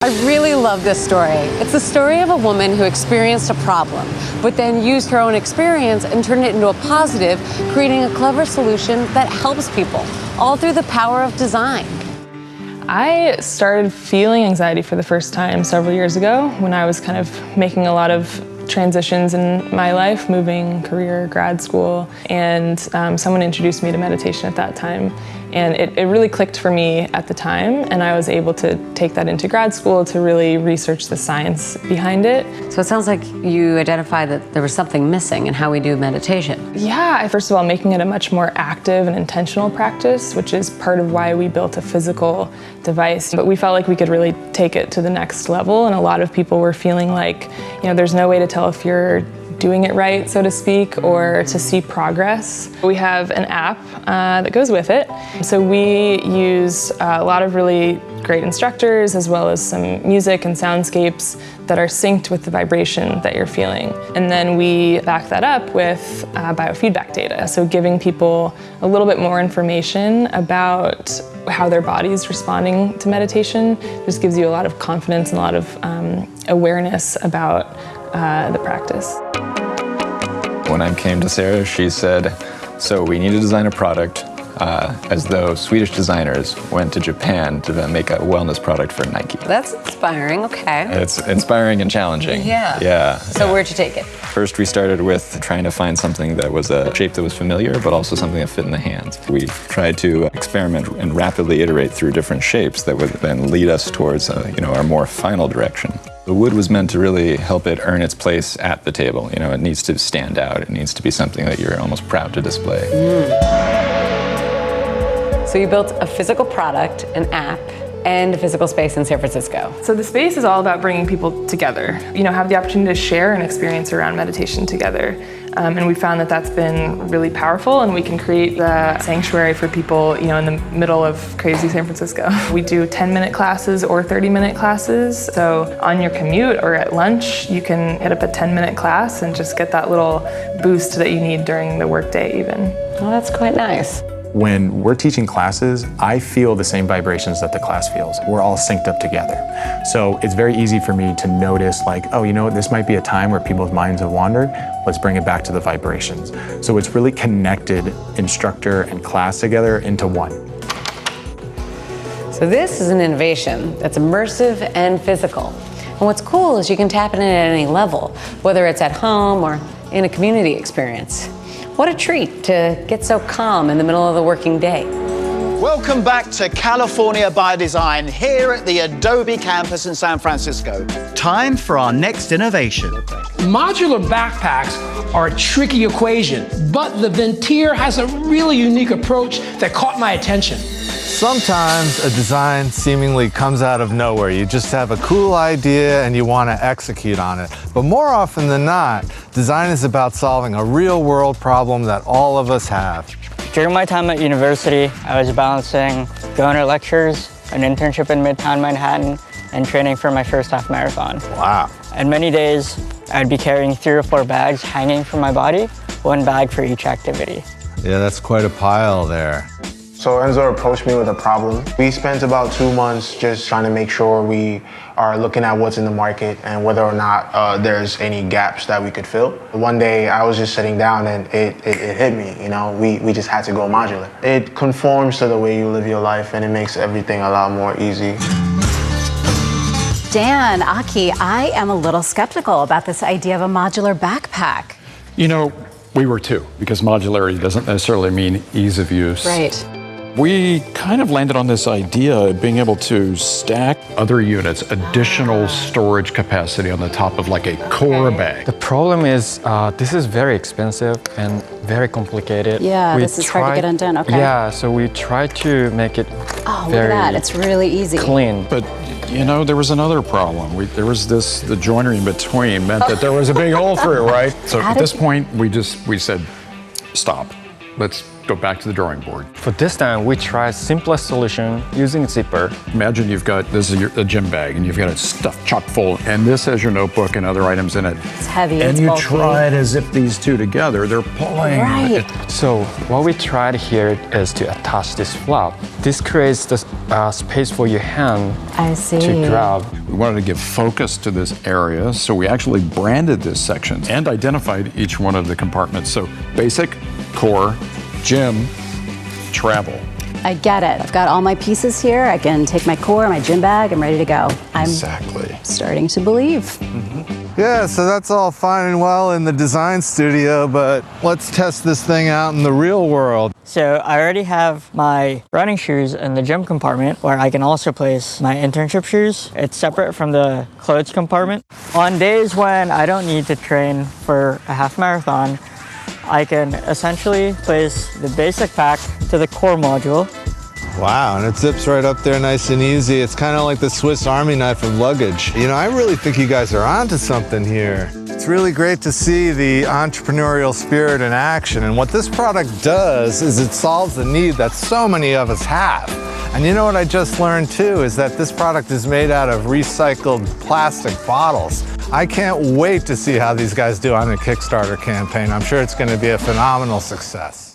I really love this story. It's the story of a woman who experienced a problem, but then used her own experience and turned it into a positive, creating a clever solution that helps people, all through the power of design. I started feeling anxiety for the first time several years ago when I was kind of making a lot of transitions in my life, moving, career, grad school, and someone introduced me to meditation at that time. And it really clicked for me at the time, and I was able to take that into grad school to really research the science behind it. So it sounds like you identified that there was something missing in how we do meditation. Yeah, first of all, making it a much more active and intentional practice, which is part of why we built a physical device. But we felt like we could really take it to the next level, and a lot of people were feeling like, there's no way to tell if you're doing it right, so to speak, or to see progress. We have an app that goes with it. So we use a lot of really great instructors, as well as some music and soundscapes that are synced with the vibration that you're feeling. And then we back that up with biofeedback data. So giving people a little bit more information about how their body's responding to meditation just gives you a lot of confidence and a lot of awareness about the practice. When I came to Sarah, she said, so we need to design a product as though Swedish designers went to Japan to then make a wellness product for Nike. That's inspiring, okay. It's inspiring and challenging. Yeah. So where'd you take it? First, we started with trying to find something that was a shape that was familiar, but also something that fit in the hands. We tried to experiment and rapidly iterate through different shapes that would then lead us towards our more final direction. The wood was meant to really help it earn its place at the table. It needs to stand out. It needs to be something that you're almost proud to display. So you built a physical product, an app, and a physical space in San Francisco. So the space is all about bringing people together. Have the opportunity to share an experience around meditation together. And we found that that's been really powerful, and we can create the sanctuary for people, in the middle of crazy San Francisco. We do 10-minute classes or 30-minute classes. So on your commute or at lunch, you can hit up a 10-minute class and just get that little boost that you need during the workday even. Well, that's quite nice. When we're teaching classes, I feel the same vibrations that the class feels. We're all synced up together. So it's very easy for me to notice this might be a time where people's minds have wandered. Let's bring it back to the vibrations. So it's really connected instructor and class together into one. So this is an innovation that's immersive and physical. And what's cool is you can tap in at any level, whether it's at home or in a community experience. What a treat to get so calm in the middle of the working day. Welcome back to California by Design here at the Adobe campus in San Francisco. Time for our next innovation. Modular backpacks are a tricky equation, but the Ventir has a really unique approach that caught my attention. Sometimes a design seemingly comes out of nowhere. You just have a cool idea and you want to execute on it. But more often than not, design is about solving a real-world problem that all of us have. During my time at university, I was balancing going to lectures, an internship in Midtown Manhattan, and training for my first half marathon. Wow. And many days, I'd be carrying 3 or 4 bags hanging from my body, 1 bag for each activity. Yeah, that's quite a pile there. So ENZO approached me with a problem. We spent about 2 months just trying to make sure we are looking at what's in the market and whether or not there's any gaps that we could fill. One day I was just sitting down and it hit me, we just had to go modular. It conforms to the way you live your life and it makes everything a lot more easy. Dan, Aki, I am a little skeptical about this idea of a modular backpack. We were too, because modularity doesn't necessarily mean ease of use. Right. We kind of landed on this idea of being able to stack other units, additional storage capacity on the top of like a core bag. The problem is this is very expensive and very complicated. Yeah, this is hard to get undone, okay. Yeah, so we tried to make it look very at that, it's really easy. Clean. But there was another problem. The joinery in between meant that there was a big hole through it, right? So at this point, we said, stop. Let's go back to the drawing board. For this time, we tried simplest solution using zipper. Imagine you've got, this is a gym bag, and you've got it stuffed chock full, and this has your notebook and other items in it. It's heavy, and it's you bulky. try to zip these two together, they're pulling. Right. So what we tried here is to attach this flap. This creates the space for your hand I see. to grab. We wanted to give focus to this area, so we actually branded this section and identified each one of the compartments. So basic, core, gym, travel. I get it. I've got all my pieces here. I can take my core, my gym bag, I'm ready to go. I'm Exactly. starting to believe. Yeah, so that's all fine and well in the design studio, but let's test this thing out in the real world. So I already have my running shoes in the gym compartment where I can also place my internship shoes. It's separate from the clothes compartment. On days when I don't need to train for a half marathon, I can essentially place the basic pack to the core module. Wow, and it zips right up there nice and easy. It's kind of like the Swiss Army knife of luggage. You know, I really think you guys are onto something here. It's really great to see the entrepreneurial spirit in action. And what this product does is it solves the need that so many of us have. And you know what I just learned too, is that this product is made out of recycled plastic bottles. I can't wait to see how these guys do on a Kickstarter campaign. I'm sure it's going to be a phenomenal success.